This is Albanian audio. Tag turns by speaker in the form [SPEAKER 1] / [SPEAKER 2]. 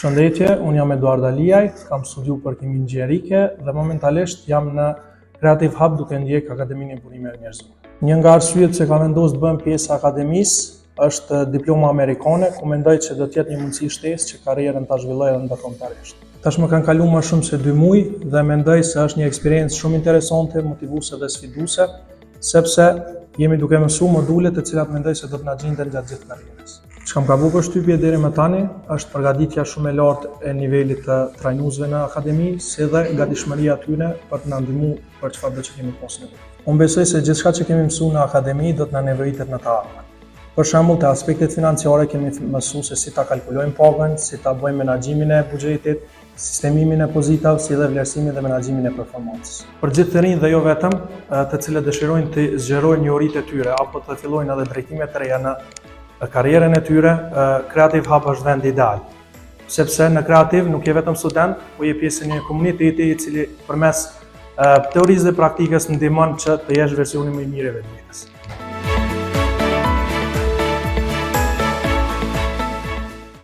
[SPEAKER 1] Shëndetje, unë jam Eduard Aliaj, kam studiu për kimi inxhierike dhe momentalisht jam në Creative Hub duke ndjek Akademinë e Burimeve Njerëzore. Një nga arsyet që ka vendosur të bëhem pjesë e akademisë është diploma amerikane, ku mendoj që do të jetë një mundësi shtesë që karrierën ta zhvilloj edhe ndërkombëtarisht. Tashmë kanë kaluar më shumë se 2 muaj dhe mendoj se është një eksperiencë shumë interesante, motivuese dhe sfiduese, sepse jemi duke mësuar module të cilat mendoj se do të na gjenden gjatë gjithë karrierës. Çka më ka bërë përshtypje deri më tani është përgatitja shumë e lartë e nivelit të trajnuesve në akademi, si dhe gatishmëria e tyre për të na ndihmuar për çfarë do të kemi pas nevojë. Unë besoj se gjithçka që kemi mësuar në akademi do të na nevojitet në të ardhmen. Për shembull, te aspektet financiare kemi mësuar se si ta kalkulojmë pagën, si ta bëjmë menaxhimin e buxhetit, sistemimin e pozitave, si dhe vlerësimin dhe menaxhimin e performancës. Për gjithë të rinj dhe jo vetëm, të cilët dëshirojnë të zgjerojnë njohuritë e tyre apo të fillojnë edhe drejtime të reja në karrierën e tyre, Creative Hub është vendi ideal. Sepse në Creative nuk je vetëm student, po je pjesë e një komuniteti i cili përmes teorisë dhe praktikës ndihmon që të jesh versioni më i mirë i vetes.